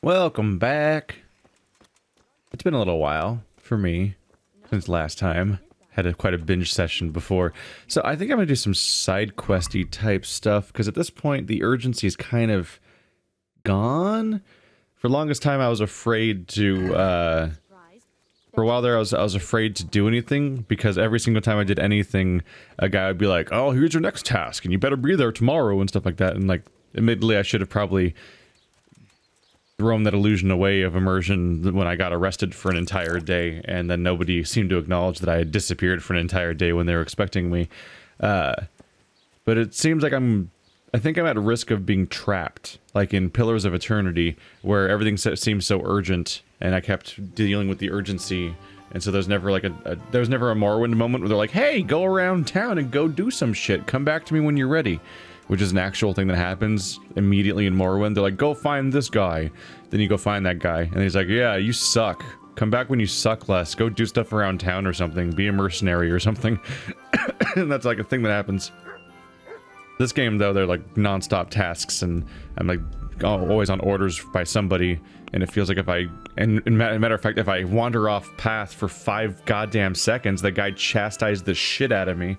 Welcome back. It's been a little while for me since last time. Had quite a binge session before. So I think I'm going to do some side questy type stuff because at this point the urgency is kind of gone. For the longest time I was afraid to, for a while there I was afraid to do anything because every single time I did anything a guy would be like, oh, here's your next task and you better be there tomorrow and stuff like that. And like, admittedly I should have probably thrown that illusion away of immersion when I got arrested for an entire day, and then nobody seemed to acknowledge that I had disappeared for an entire day when they were expecting me. But it seems like I think I'm at risk of being trapped, like in Pillars of Eternity, where everything seems so urgent, and I kept dealing with the urgency, and so there's never like there's never a Morrowind moment where they're like, hey, go around town and go do some shit, come back to me when you're ready. Which is an actual thing that happens immediately in Morrowind. They're like, go find this guy. Then you go find that guy. And he's like, yeah, you suck. Come back when you suck less. Go do stuff around town or something. Be a mercenary or something. And that's like a thing that happens. This game, though, they're like non-stop tasks. And I'm like always on orders by somebody. And it feels like if I... And matter of fact, if I wander off path for 5 goddamn seconds, the guy chastised the shit out of me.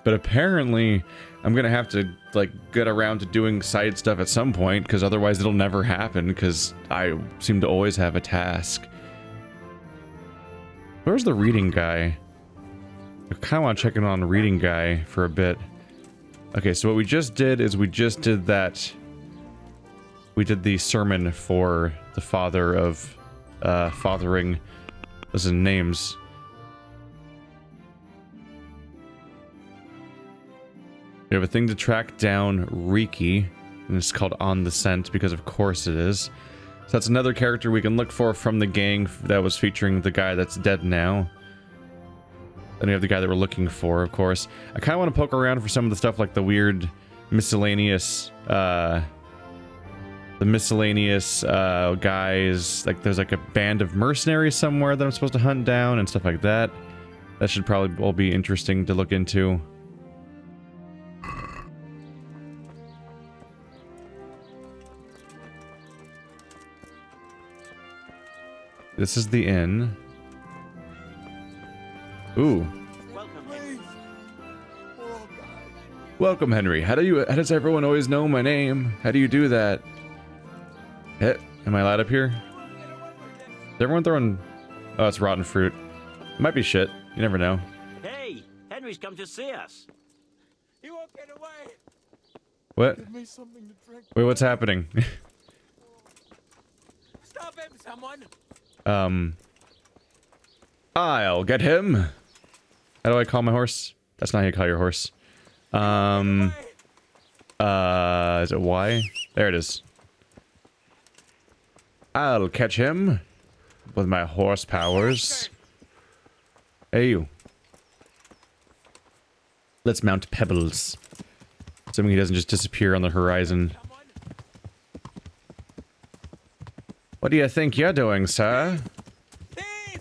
But apparently... I'm gonna have to, like, get around to doing side stuff at some point, because otherwise it'll never happen, because I seem to always have a task. Where's the reading guy? I kinda wanna check in on the reading guy for a bit. Okay, so what we just did is we just did that... We did the sermon for the father of, fathering... Listen, names... We have a thing to track down Riki, and it's called On the Scent, because of course it is. So that's another character we can look for from the gang that was featuring the guy that's dead now. Then we have the guy that we're looking for, of course. I kind of want to poke around for some of the stuff like the weird miscellaneous, guys, like there's like a band of mercenaries somewhere that I'm supposed to hunt down and stuff like that. That should probably all be interesting to look into. This is the inn. Ooh. Welcome, Henry. How does everyone always know my name? How do you do that? Am I allowed up here? Is everyone throwing... Oh, it's rotten fruit. Might be shit. You never know. Hey, Henry's come to see us. He won't get away. What? Give me something to drink. Wait, what's happening? Stop him, someone. I'll get him. How do I call my horse? That's not how you call your horse. Is it Y? There it is. I'll catch him with my horse powers. Hey, you. Let's mount Pebbles. Assuming he doesn't just disappear on the horizon. What do you think you're doing, sir? Thief!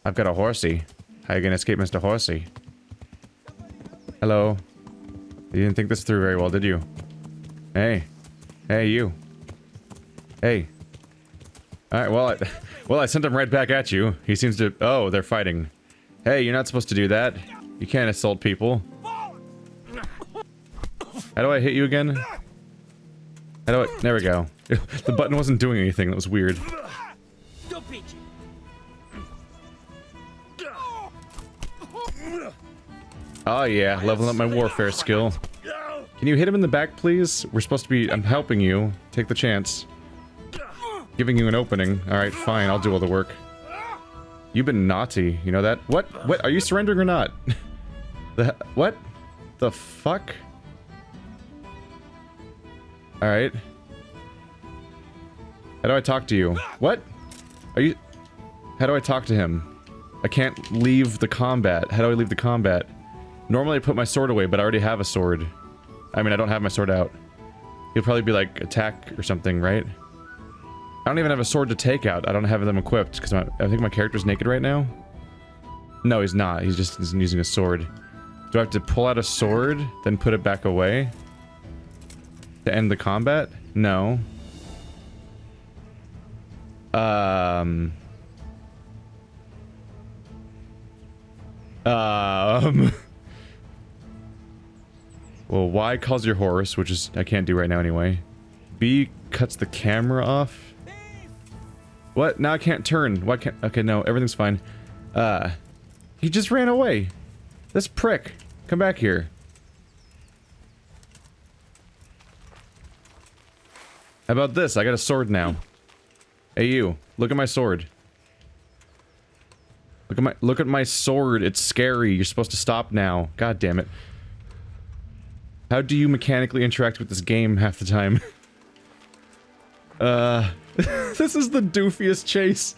I've got a horsey. How you gonna escape, Mr. Horsey? Hello. You didn't think this through very well, did you? Hey. Hey, you. Hey. Alright, well, I sent him right back at you. He seems to... Oh, they're fighting. Hey, you're not supposed to do that. You can't assault people. How do I hit you again? How do I... There we go. The button wasn't doing anything. That was weird. Oh yeah, leveling up my warfare skill. Can you hit him in the back, please? We're supposed to be... I'm helping you. Take the chance. Giving you an opening. Alright, fine. I'll do all the work. You've been naughty. You know that? What? What? Are you surrendering or not? What? The fuck? Alright. How do I talk to you? What? Are you... How do I talk to him? I can't leave the combat. How do I leave the combat? Normally I put my sword away, but I already have a sword. I mean, I don't have my sword out. He'll probably be like, attack or something, right? I don't even have a sword to take out. I don't have them equipped, because I think my character's naked right now. No, he's not. He's just using a sword. Do I have to pull out a sword, then put it back away? To end the combat? No. Um, well, Y calls your horse, which is I can't do right now anyway. B cuts the camera off. What? Now I can't turn. Why can't? Okay, no, everything's fine. He just ran away. This prick. Come back here. How about this? I got a sword now. Hey you, look at my sword. Look at my sword. It's scary. You're supposed to stop now. God damn it. How do you mechanically interact with this game half the time? This is the doofiest chase.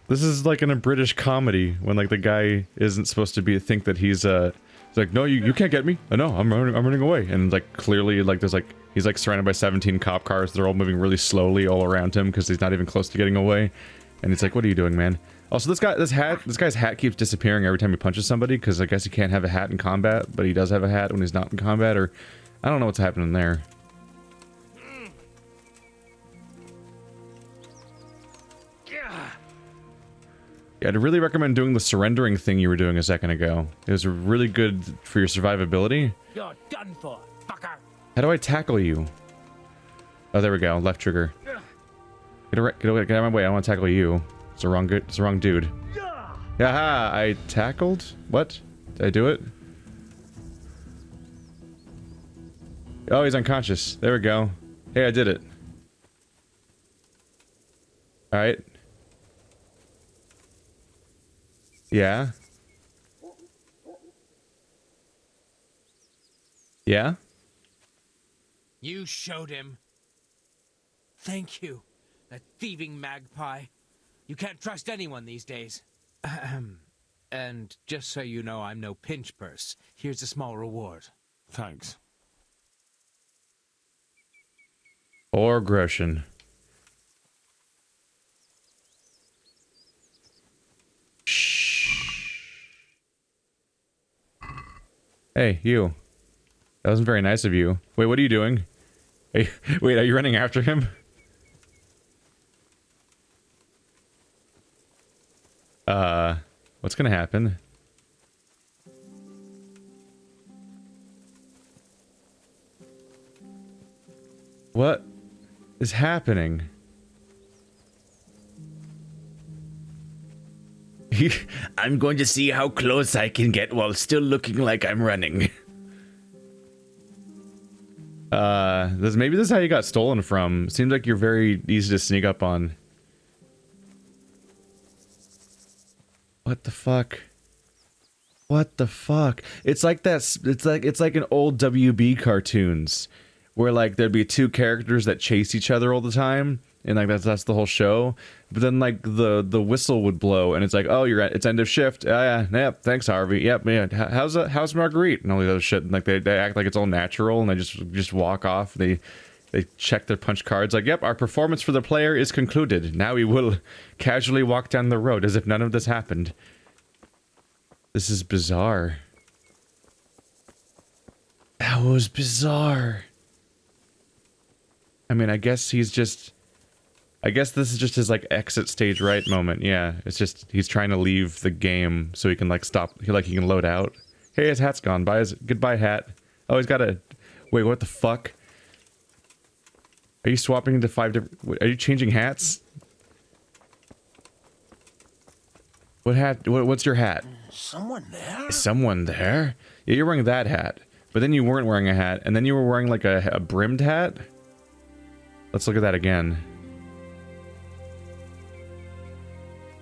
This is like in a British comedy when like the guy isn't supposed to think that he's like, no, you can't get me. I know, I'm running away. And like clearly like there's like he's like surrounded by 17 cop cars. They're all moving really slowly all around him because he's not even close to getting away. And it's like, what are you doing, man? Also, this guy's hat keeps disappearing every time he punches somebody because I guess he can't have a hat in combat, but he does have a hat when he's not in combat, or I don't know what's happening there. Yeah, I'd really recommend doing the surrendering thing you were doing a second ago. It was really good for your survivability. You're done for, fucker. How do I tackle you? Oh, there we go. Left trigger. Get out of my way. I want to tackle you. It's the wrong dude. Yaha! I tackled? What? Did I do it? Oh, he's unconscious. There we go. Hey, I did it. Alright. Yeah? Yeah? You showed him. Thank you, that thieving magpie. You can't trust anyone these days. And just so you know, I'm no pinch purse. Here's a small reward. Thanks. Or Groshen. Shh. Hey, you. That wasn't very nice of you. Wait, what are you doing? Hey, wait, are you running after him? What's gonna happen? What is happening? I'm going to see how close I can get while still looking like I'm running. Maybe this is how you got stolen from. Seems like you're very easy to sneak up on. What the fuck? What the fuck? It's like that. It's like an old WB cartoons, where like there'd be two characters that chase each other all the time, and like that's the whole show. But then like the whistle would blow, and it's like, oh, it's end of shift. Yeah, yep. Thanks, Harvey. Yep, man. How's Marguerite and all the other shit? And like they act like it's all natural, and they just walk off. They check their punch cards, like, yep, our performance for the player is concluded. Now we will casually walk down the road as if none of this happened. This is bizarre. That was bizarre. I mean, I guess this is just his, like, exit stage right moment. Yeah, it's just, he's trying to leave the game so he can, like, stop, he can load out. Hey, his hat's gone. Goodbye, hat. Oh, he's got a... Wait, what the fuck? Are you swapping into 5 different... Are you changing hats? What hat? What's your hat? Someone there? Is someone there? Yeah, you're wearing that hat. But then you weren't wearing a hat. And then you were wearing like a brimmed hat? Let's look at that again.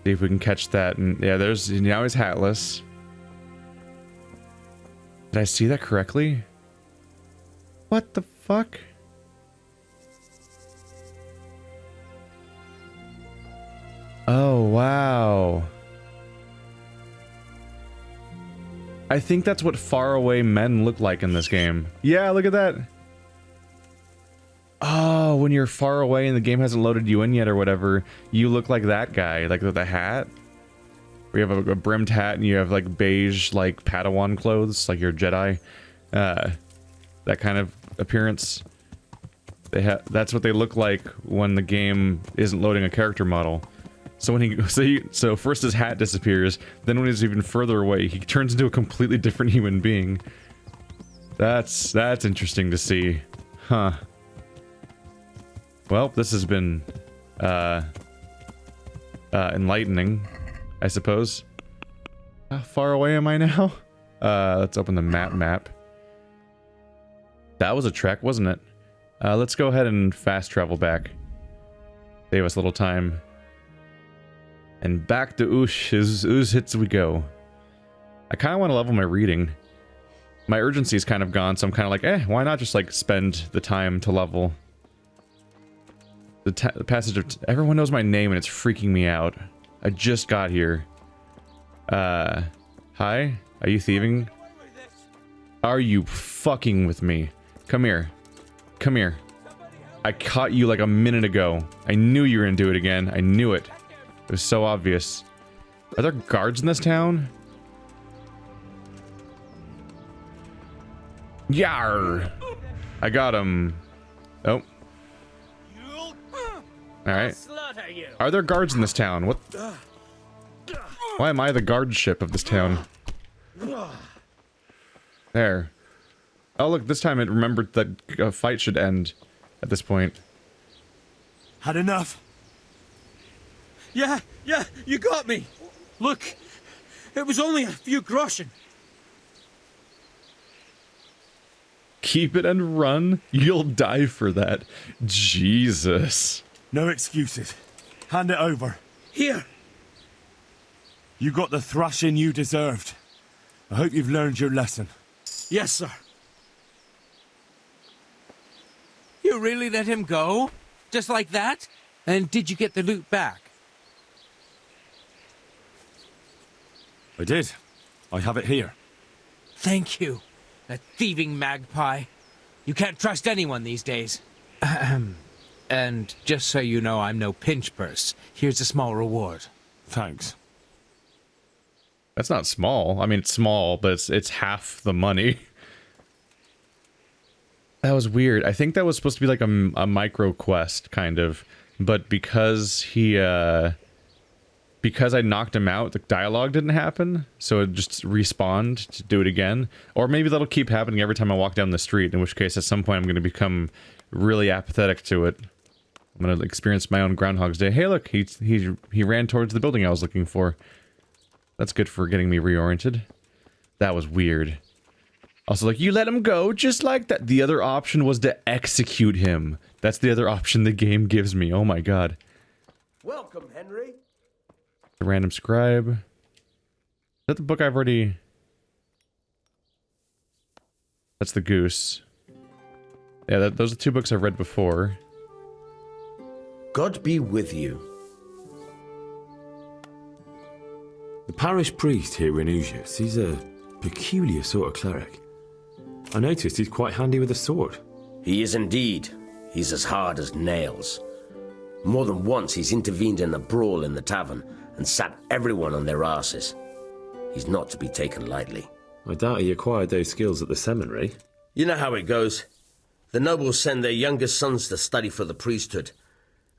See if we can catch that. And yeah, now he's hatless. Did I see that correctly? What the fuck? Oh, wow. I think that's what faraway men look like in this game. Yeah, look at that. Oh, when you're far away and the game hasn't loaded you in yet or whatever, you look like that guy, like with the hat. We have a brimmed hat and you have like beige, like Padawan clothes, like your Jedi. That kind of appearance. That's what they look like when the game isn't loading a character model. So when so first his hat disappears, then when he's even further away, he turns into a completely different human being. That's interesting to see. Huh. Well, this has been enlightening, I suppose. How far away am I now? Let's open the map. That was a trek, wasn't it? Let's go ahead and fast travel back. Save us a little time. And back to Ooze hits we go. I kind of want to level my reading. My urgency is kind of gone, so I'm kind of like, why not just like spend the time to level? The passage of... everyone knows my name and it's freaking me out. I just got here. Hi? Are you thieving? Are you fucking with me? Come here. Come here. I caught you like a minute ago. I knew you were gonna do it again. I knew it. It was so obvious. Are there guards in this town? Yar! I got him. Oh. Alright. Are there guards in this town? What? Why am I the guardship of this town? There. Oh look, this time it remembered that a fight should end at this point. Had enough. Yeah, you got me. Look, it was only a few groschen. Keep it and run? You'll die for that. Jesus. No excuses. Hand it over. Here. You got the thrashing you deserved. I hope you've learned your lesson. Yes, sir. You really let him go? Just like that? And did you get the loot back? I did. I have it here. Thank you. That thieving magpie. You can't trust anyone these days. And just so you know, I'm no pinch purse. Here's a small reward. Thanks. That's not small. I mean, it's small, but it's half the money. That was weird. I think that was supposed to be like a micro quest, kind of. But because because I knocked him out, the dialogue didn't happen. So it just respawned to do it again. Or maybe that'll keep happening every time I walk down the street, in which case at some point I'm going to become really apathetic to it. I'm going to experience my own Groundhog's Day. Hey look, he ran towards the building I was looking for. That's good for getting me reoriented. That was weird. Also, like, you let him go just like that. The other option was to execute him. That's the other option the game gives me. Oh my god. Welcome, Henry. The random scribe. Is that the book I've already... That's the goose. Yeah, those are the two books I've read before. God be with you. The parish priest here in Uzis, he's a peculiar sort of cleric. I noticed he's quite handy with a sword. He is indeed. He's as hard as nails. More than once he's intervened in a brawl in the tavern and sat everyone on their asses. He's not to be taken lightly. I doubt he acquired those skills at the seminary. You know how it goes. The nobles send their youngest sons to study for the priesthood,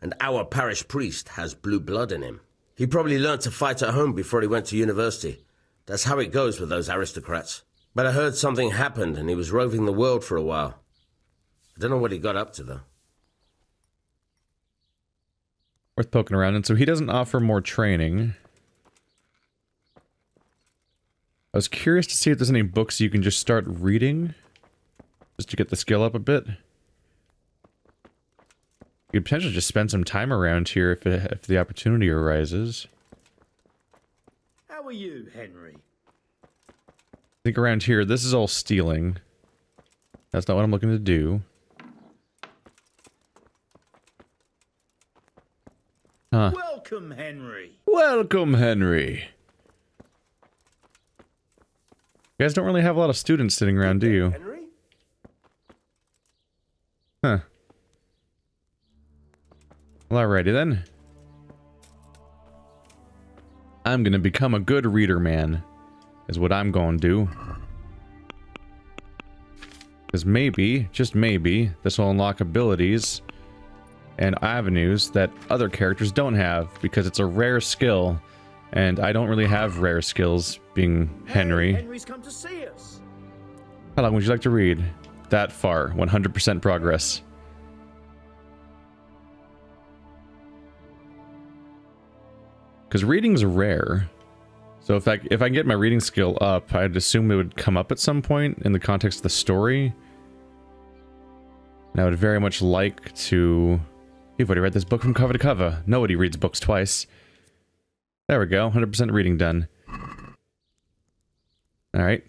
and our parish priest has blue blood in him. He probably learned to fight at home before he went to university. That's how it goes with those aristocrats. But I heard something happened and he was roving the world for a while. I don't know what he got up to, though. Worth poking around, and so he doesn't offer more training. I was curious to see if there's any books you can just start reading, just to get the skill up a bit. You could potentially just spend some time around here if the opportunity arises. How are you, Henry? I think around here, this is all stealing. That's not what I'm looking to do. Huh. Welcome, Henry. Welcome, Henry. You guys don't really have a lot of students sitting around, do you? Henry? Huh. Well, alrighty then. I'm gonna become a good reader man, is what I'm gonna do. Because maybe, just maybe, this will unlock abilities and avenues that other characters don't have, because it's a rare skill, and I don't really have rare skills, being Henry. Henry's come to see us. How long would you like to read? That far. 100% progress. Because reading's rare. So if I can get my reading skill up, I'd assume it would come up at some point in the context of the story. And I would very much like to... You've already read this book from cover to cover. Nobody reads books twice. There we go. 100% reading done. Alright.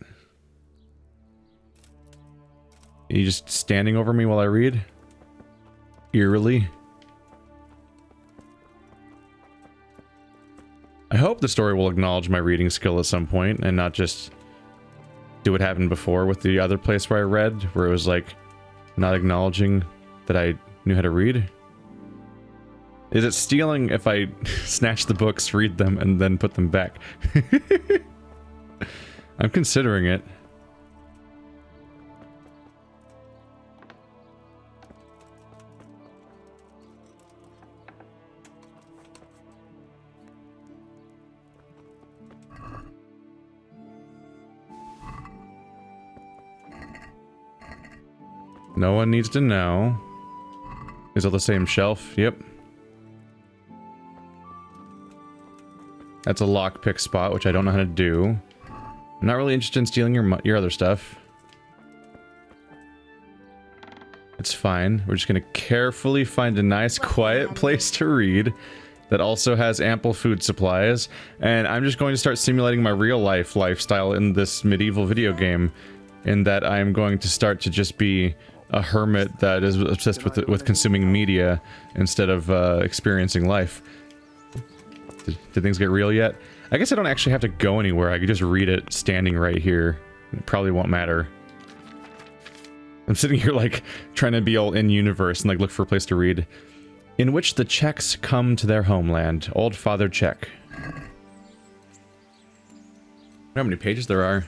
Are you just standing over me while I read? Eerily. I hope the story will acknowledge my reading skill at some point and not just do what happened before with the other place where I read, where it was like not acknowledging that I knew how to read. Is it stealing if I snatch the books, read them, and then put them back? I'm considering it. No one needs to know. Is it the same shelf? Yep. That's a lockpick spot, which I don't know how to do. I'm not really interested in stealing your other stuff. It's fine. We're just gonna carefully find a nice, quiet place to read that also has ample food supplies, and I'm just going to start simulating my real life lifestyle in this medieval video game, in that I'm going to start to just be a hermit that is obsessed with consuming media instead of experiencing life. Did things get real yet? I guess I don't actually have to go anywhere. I could just read it standing right here. It probably won't matter. I'm sitting here like trying to be all in universe and like look for a place to read. In which the Czechs come to their homeland. Old Father Czech. I wonder how many pages there are.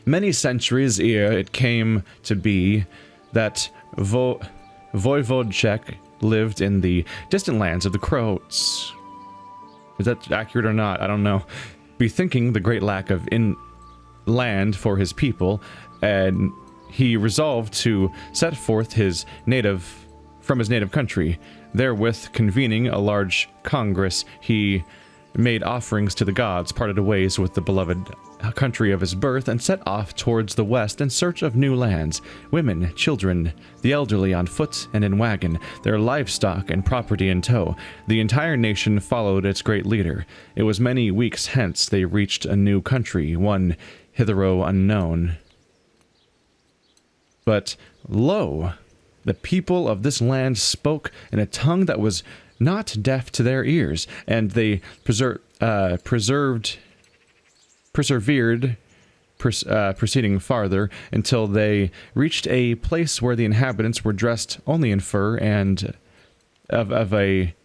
Many centuries ere it came to be that Voivode Czech lived in the distant lands of the Croats. Is that accurate or not? I don't know. Bethinking the great lack of land for his people, and he resolved to set forth from his native country. Therewith, convening a large congress, he made offerings to the gods, parted ways with the beloved country of his birth, and set off towards the west in search of new lands. Women, children, the elderly on foot and in wagon, their livestock and property in tow. The entire nation followed its great leader. It was many weeks hence they reached a new country, one hitherto unknown. But lo, the people of this land spoke in a tongue that was not deaf to their ears, and they persevered, proceeding farther until they reached a place where the inhabitants were dressed only in fur and of a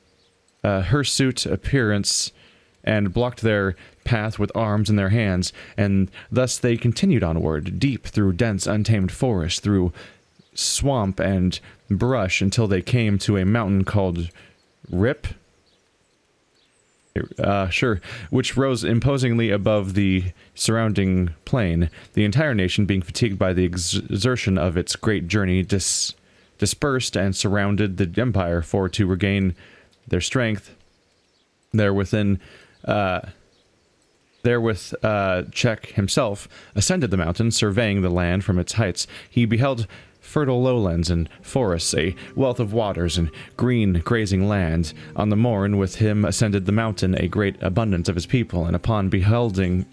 hirsute appearance, and blocked their path with arms in their hands, and thus they continued onward, deep through dense untamed forest, through swamp and brush, until they came to a mountain called Rip? Sure, which rose imposingly above the surrounding plain, the entire nation being fatigued by the exertion of its great journey, dispersed and surrounded the empire, for to regain their strength. Therewith Czech himself ascended the mountain, surveying the land from its heights. He beheld fertile lowlands and forests, a wealth of waters and green grazing land. On the morn with him ascended the mountain a great abundance of his people, and upon beholding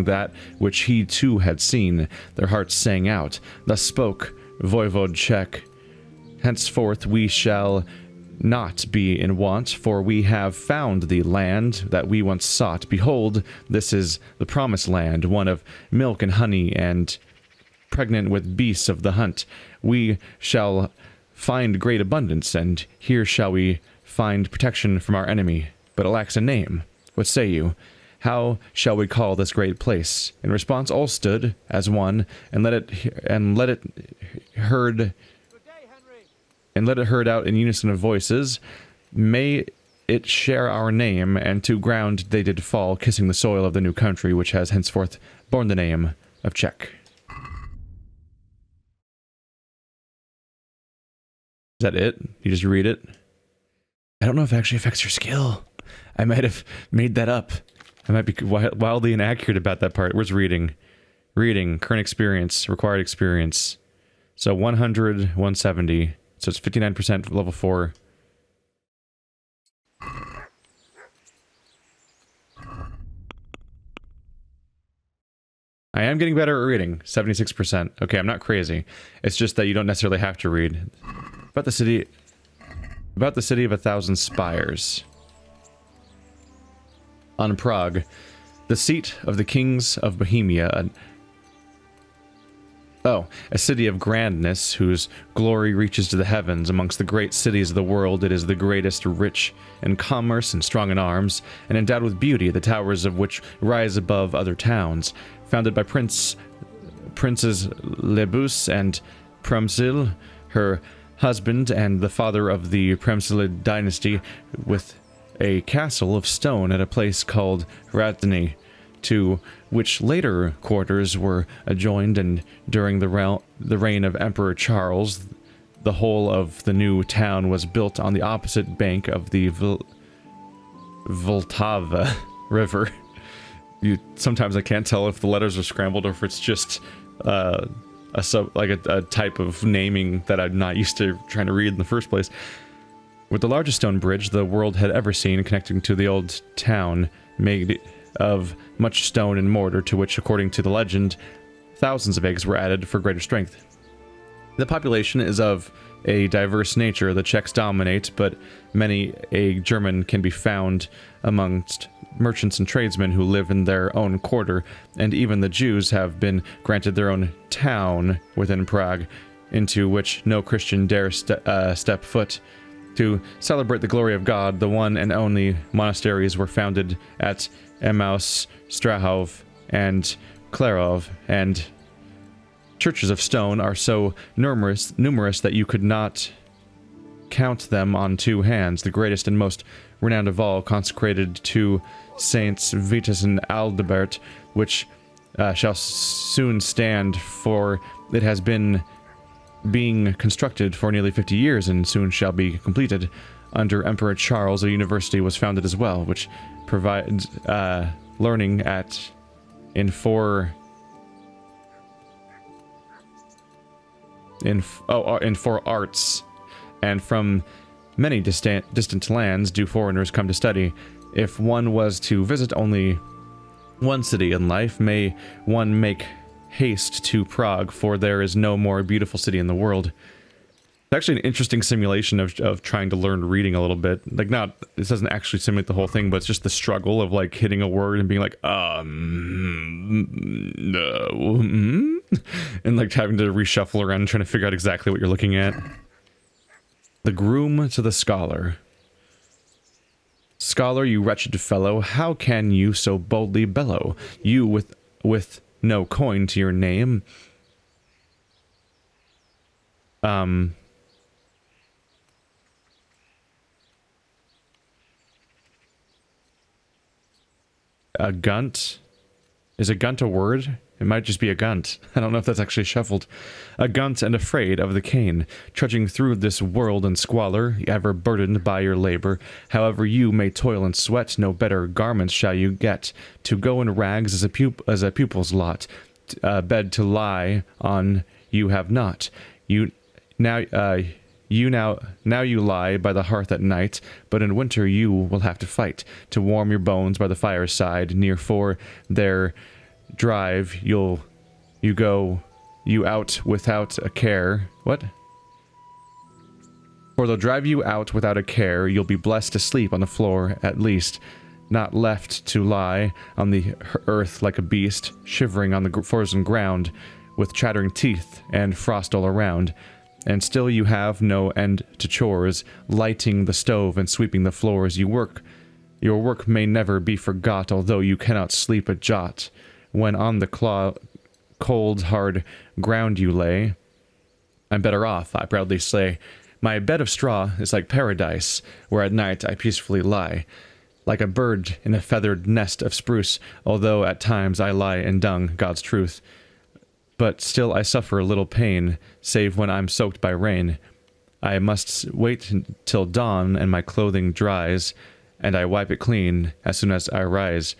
that which he too had seen, their hearts sang out. Thus spoke Voivode Czech: henceforth we shall not be in want, for we have found the land that we once sought. Behold, this is the promised land, one of milk and honey, and pregnant with beasts of the hunt. We shall find great abundance, and here shall we find protection from our enemy. But it lacks a name. What say you? How shall we call this great place? In response, all stood as one, and let it heard out in unison of voices. May it share our name, and to ground they did fall, kissing the soil of the new country, which has henceforth borne the name of Czech. Is that it? You just read it? I don't know if it actually affects your skill. I might have made that up. I might be wildly inaccurate about that part. Where's reading? Reading, current experience, required experience. So 100, 170. So it's 59% level 4. I am getting better at reading. 76%. Okay, I'm not crazy. It's just that you don't necessarily have to read. About the city of 1,000 spires. On Prague, the seat of the kings of Bohemia, a city of grandness whose glory reaches to the heavens. Amongst the great cities of the world, it is the greatest, rich in commerce and strong in arms, and endowed with beauty, the towers of which rise above other towns. Founded by Princes Lebus and Premsil, her husband and the father of the Premsilid dynasty, with a castle of stone at a place called Ratny, to which later quarters were adjoined, and during the reign of Emperor Charles, the whole of the new town was built on the opposite bank of the Vltava River. Sometimes I can't tell if the letters are scrambled or if it's just a type of naming that I'm not used to trying to read in the first place. With the largest stone bridge the world had ever seen connecting to the old town, made of much stone and mortar, to which, according to the legend, thousands of eggs were added for greater strength. The population is of a diverse nature. The Czechs dominate, but many a German can be found amongst merchants and tradesmen who live in their own quarter, and even the Jews have been granted their own town within Prague, into which no Christian dare step foot. To celebrate the glory of God, the one and only monasteries were founded at Emmaus, Strahov, and Klarov, and churches of stone are so numerous that you could not count them on two hands. The greatest and most renowned of all, consecrated to Saints Vitus and Aldebert, which shall soon stand, for it has been being constructed for nearly 50 years and soon shall be completed. Under Emperor Charles, a university was founded as well, which provides learning in four arts, and from many distant lands do foreigners come to study. If one was to visit only one city in life, may one make haste to Prague, for there is no more beautiful city in the world. It's actually an interesting simulation of trying to learn reading a little bit. Like, this doesn't actually simulate the whole thing, but it's just the struggle of, like, hitting a word and being like, no, and, like, having to reshuffle around and trying to figure out exactly what you're looking at. The groom to the scholar. Scholar, you wretched fellow, how can you so boldly bellow? You with no coin to your name. A gunt? Is a gunt a word? It might just be a gunt. I don't know if that's actually shuffled. A gunt and afraid of the cane, trudging through this world in squalor, ever burdened by your labor. However you may toil and sweat, no better garments shall you get. To go in rags as a pupil's lot. Bed to lie on you have not. Now you lie by the hearth at night, but in winter you will have to fight to warm your bones by the fireside. Near for their drive you out without a care. What? For they'll drive you out without a care. You'll be blessed to sleep on the floor at least, not left to lie on the earth like a beast, shivering on the frozen ground, with chattering teeth and frost all around. And still you have no end to chores, lighting the stove and sweeping the floors. You work Your work may never be forgot, although you cannot sleep a jot. When on the cold, hard ground you lay, I'm better off, I proudly say. My bed of straw is like paradise, where at night I peacefully lie. Like a bird in a feathered nest of spruce, although at times I lie in dung, God's truth. But still I suffer a little pain, save when I'm soaked by rain. I must wait till dawn and my clothing dries, and I wipe it clean as soon as I rise.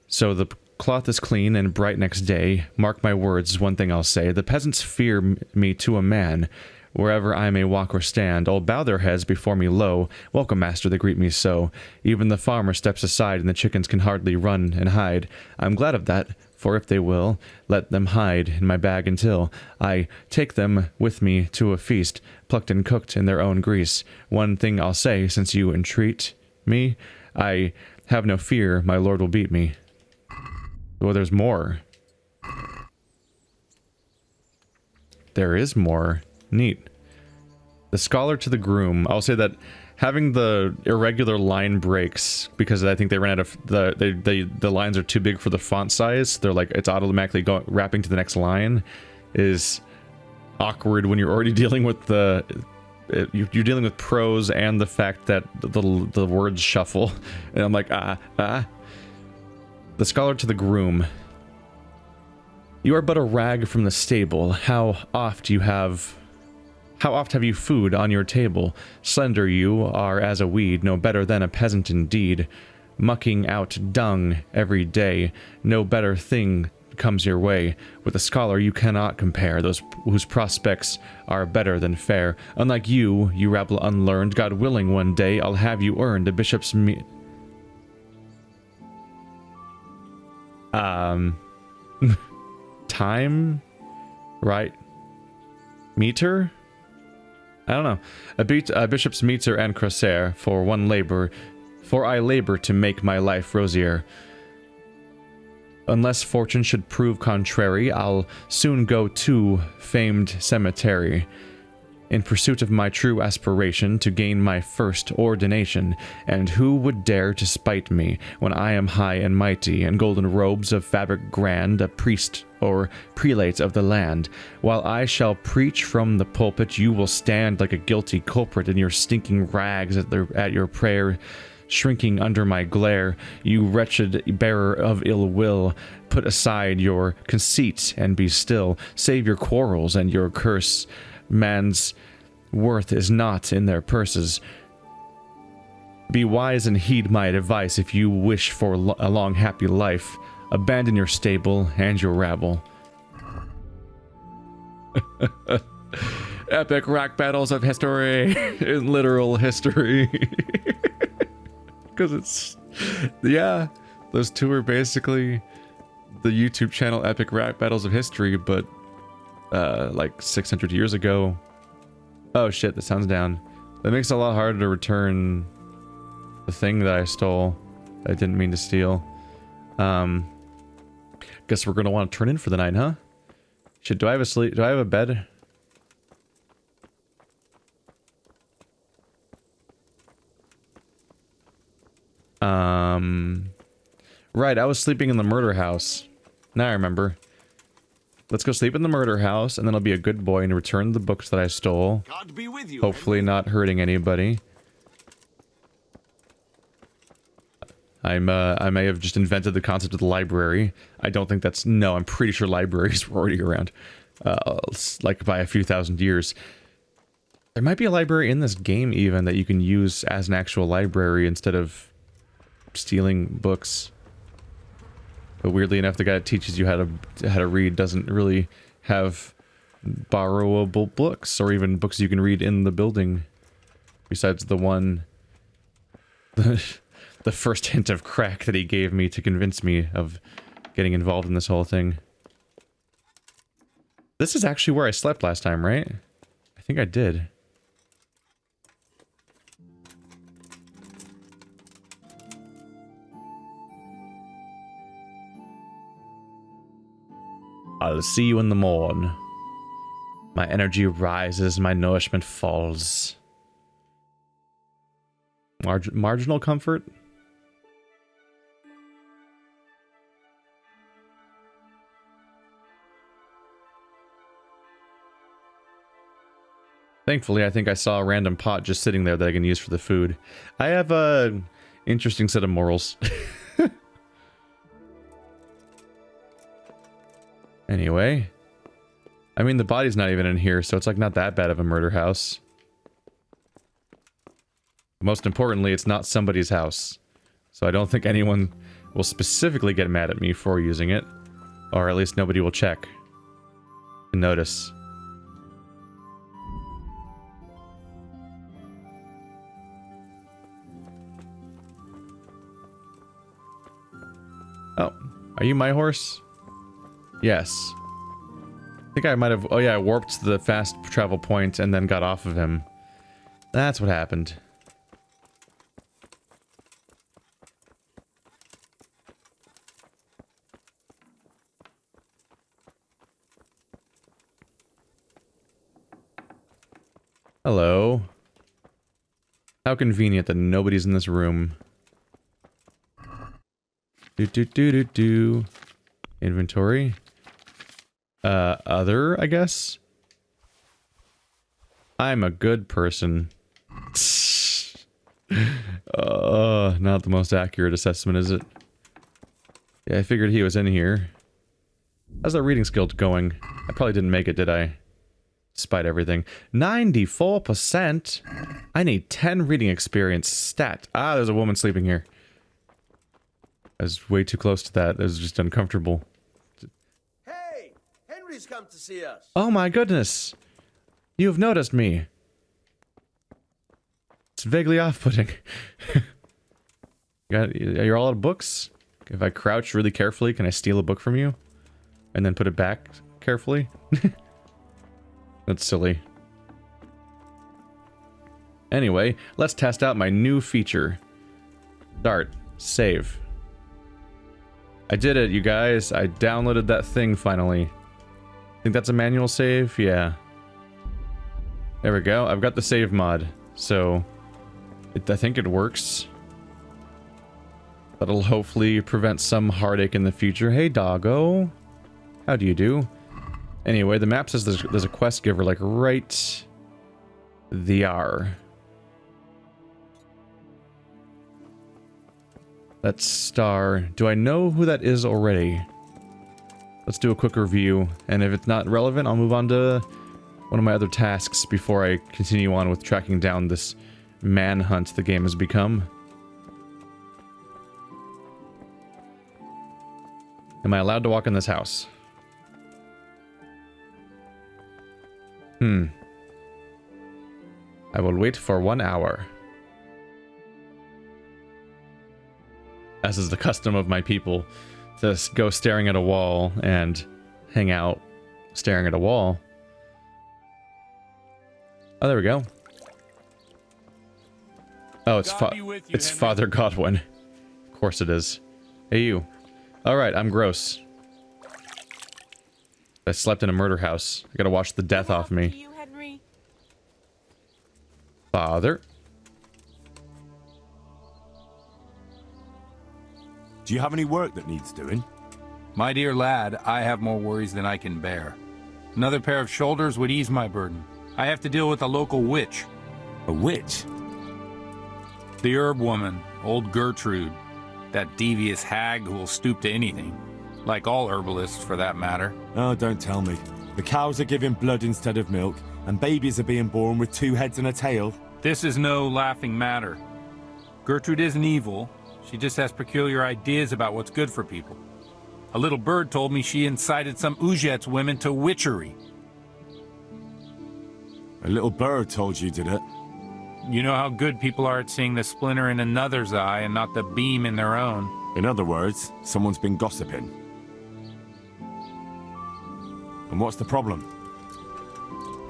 So the cloth is clean and bright next day. Mark my words, one thing I'll say. The peasants fear me to a man. Wherever I may walk or stand, all bow their heads before me low. Welcome, master, they greet me so. Even the farmer steps aside, and the chickens can hardly run and hide. I'm glad of that, for if they will, let them hide in my bag until I take them with me to a feast, plucked and cooked in their own grease. One thing I'll say, since you entreat me, I have no fear, my lord will beat me. Well, there's more. There is more. Neat. The Scholar to the Groom. I'll say that having the irregular line breaks, because I think they ran out of the lines are too big for the font size. They're like, it's automatically wrapping to the next line, is awkward when you're already dealing with you're dealing with prose and the fact that the words shuffle, and I'm like, The Scholar to the Groom. You are but a rag from the stable. How oft have you food on your table? Slender you are as a weed, no better than a peasant indeed. Mucking out dung every day, no better thing comes your way. With a scholar you cannot compare, those whose prospects are better than fair. Unlike you, you rabble unlearned, God willing one day I'll have you earned a bishop's time? Right? Meter? I don't know. A bishop's meter and crossair for I labor to make my life rosier. Unless fortune should prove contrary, I'll soon go to famed cemetery, in pursuit of my true aspiration to gain my first ordination. And who would dare to spite me when I am high and mighty, in golden robes of fabric grand, a priest or prelate of the land? While I shall preach from the pulpit, you will stand like a guilty culprit in your stinking rags at your prayer, shrinking under my glare. You wretched bearer of ill will, put aside your conceit and be still. Save your quarrels and your curse. Man's worth is not in their purses. Be wise and heed my advice if you wish for a long happy life. Abandon your stable and your rabble. Epic rap battles of history. In literal history. Because it's... yeah, those two are basically the YouTube channel Epic Rap Battles of History, but like 600 years ago. Oh shit, the sun's down. That makes it a lot harder to return the thing that I stole. I didn't mean to steal. Guess we're gonna want to turn in for the night, huh? Shit, do I have a bed? Right, I was sleeping in the murder house. Now I remember. Let's go sleep in the murder house, and then I'll be a good boy and return the books that I stole. God be with you, hopefully not hurting anybody. I may have just invented the concept of the library. I don't think that's... no, I'm pretty sure libraries were already around. Like by a few thousand years. There might be a library in this game even that you can use as an actual library instead of stealing books. But weirdly enough, the guy that teaches you how to read doesn't really have borrowable books, or even books you can read in the building. Besides the one... the first hint of crack that he gave me to convince me of getting involved in this whole thing. This is actually where I slept last time, right? I think I did. I'll see you in the morn. My energy rises, my nourishment falls. Marginal comfort? Thankfully, I think I saw a random pot just sitting there that I can use for the food. I have a interesting set of morals. Anyway. I mean, the body's not even in here, so it's like not that bad of a murder house. Most importantly, it's not somebody's house. So I don't think anyone will specifically get mad at me for using it. Or at least nobody will check. And notice. Oh, are you my horse? Yes. I think I might have... Oh yeah, I warped to the fast travel point and then got off of him. That's what happened. Hello. How convenient that nobody's in this room. Do. Inventory. Other, I guess? I'm a good person. Not the most accurate assessment, is it? Yeah, I figured he was in here. How's that reading skill going? I probably didn't make it, did I? Despite everything. 94%? I need 10 reading experience. Stat. Ah, there's a woman sleeping here. I was way too close to that. It was just uncomfortable. Hey! Henry's come to see us. Oh my goodness! You've noticed me. It's vaguely off-putting. You're all out of books? If I crouch really carefully, can I steal a book from you? And then put it back carefully? That's silly. Anyway, let's test out my new feature. Start. Save. I did it, you guys. I downloaded that thing finally. Think that's a manual save? Yeah. There we go. I've got the save mod. So, I think it works. That'll hopefully prevent some heartache in the future. Hey, doggo. How do you do? Anyway, the map says there's a quest giver, like, right there. That's Star. Do I know who that is already? Let's do a quick review, and if it's not relevant, I'll move on to one of my other tasks before I continue on with tracking down this manhunt the game has become. Am I allowed to walk in this house? I will wait for 1 hour. As is the custom of my people, to go staring at a wall and hang out staring at a wall. Oh, there we go. Oh, it's Father Godwin. Of course it is. Hey, you. Alright, I'm gross. I slept in a murder house. I gotta wash the death off me. You, Henry? Father. Do you have any work that needs doing? My dear lad, I have more worries than I can bear. Another pair of shoulders would ease my burden. I have to deal with a local witch. A witch? The herb woman, old Gertrude. That devious hag who will stoop to anything. Like all herbalists, for that matter. Oh, don't tell me. The cows are giving blood instead of milk, and babies are being born with 2 heads and a tail. This is no laughing matter. Gertrude isn't evil. She just has peculiar ideas about what's good for people. A little bird told me she incited some Ujet's women to witchery. A little bird told you, did it? You know how good people are at seeing the splinter in another's eye and not the beam in their own. In other words, someone's been gossiping. And what's the problem?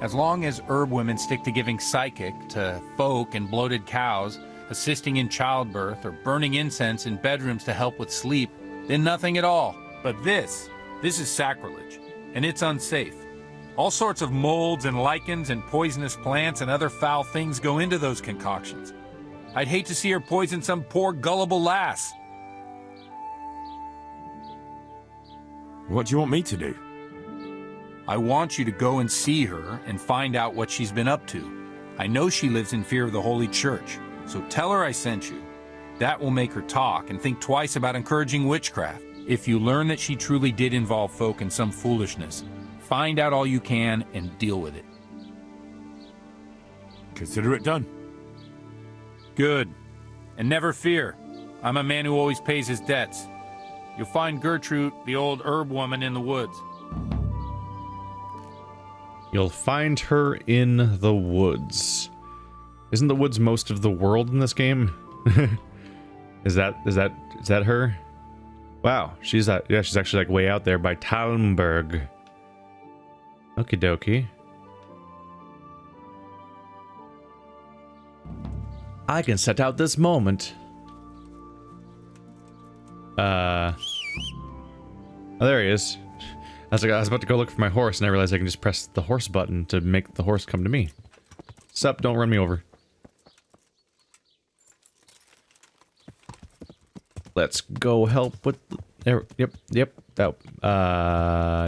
As long as herb women stick to giving psychic to folk and bloated cows, assisting in childbirth, or burning incense in bedrooms to help with sleep, then nothing at all. But this is sacrilege, and it's unsafe. All sorts of molds and lichens and poisonous plants and other foul things go into those concoctions. I'd hate to see her poison some poor gullible lass. What do you want me to do? I want you to go and see her and find out what she's been up to. I know she lives in fear of the Holy Church, so tell her I sent you. That will make her talk and think twice about encouraging witchcraft. If you learn that she truly did involve folk in some foolishness, find out all you can and deal with it. Consider it done. Good. And never fear. I'm a man who always pays his debts. You'll find Gertrude, the old herb woman, in the woods. You'll find her in the woods. Isn't the woods most of the world in this game? Is that her? Wow, she's actually like way out there by Talmberg. Okie dokie. I can set out this moment. Oh, there he is. I was about to go look for my horse, and I realized I can just press the horse button to make the horse come to me. Sup, don't run me over. Let's go help with... There, yep. That...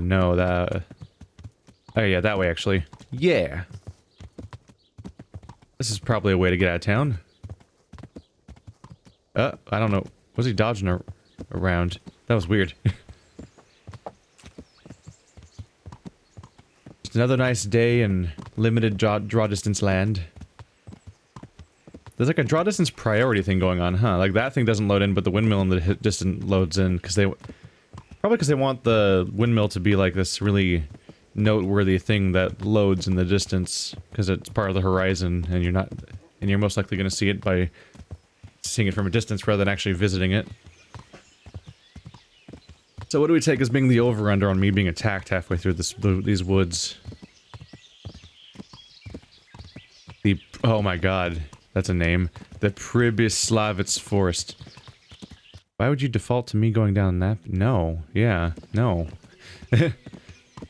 no, that... Oh, yeah, that way, actually. Yeah. This is probably a way to get out of town. I don't know. Was he dodging around? That was weird. Just another nice day in limited draw distance land. There's like a draw distance priority thing going on, huh? Like that thing doesn't load in, but the windmill in the distance loads in because they want the windmill to be like this really noteworthy thing that loads in the distance because it's part of the horizon, and you're most likely going to see it by seeing it from a distance rather than actually visiting it. So what do we take as being the over-under on me being attacked halfway through these woods? Oh my god. That's a name. The Pribyslavitz Forest. Why would you default to me going down that? No. Yeah. No.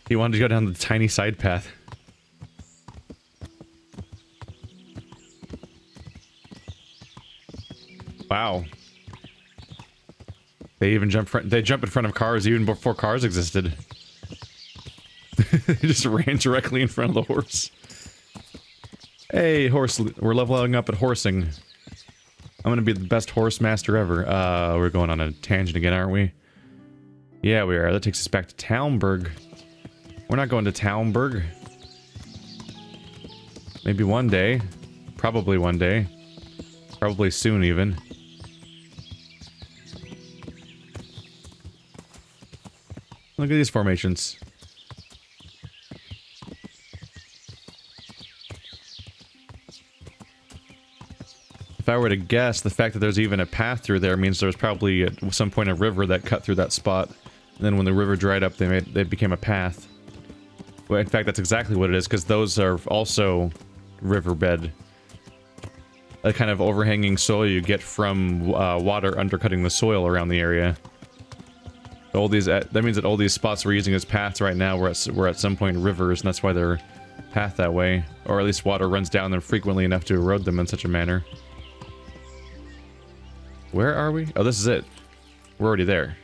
He wanted to go down the tiny side path. Wow. They even jump in front of cars even before cars existed. They just ran directly in front of the horse. Hey, horse, we're leveling up at horsing. I'm gonna be the best horse master ever. We're going on a tangent again, aren't we? Yeah, we are. That takes us back to Talmberg. We're not going to Talmberg. Maybe one day. Probably one day. Probably soon, even. Look at these formations. If I were to guess, the fact that there's even a path through there means there was probably at some point a river that cut through that spot. And then when the river dried up, they became a path. Well, in fact, that's exactly what it is, because those are also riverbed. A kind of overhanging soil you get from water undercutting the soil around the area. All these, that means that all these spots we're using as paths right now were at some point rivers, and that's why they're path that way. Or at least water runs down them frequently enough to erode them in such a manner. Where are we? Oh, this is it. We're already there.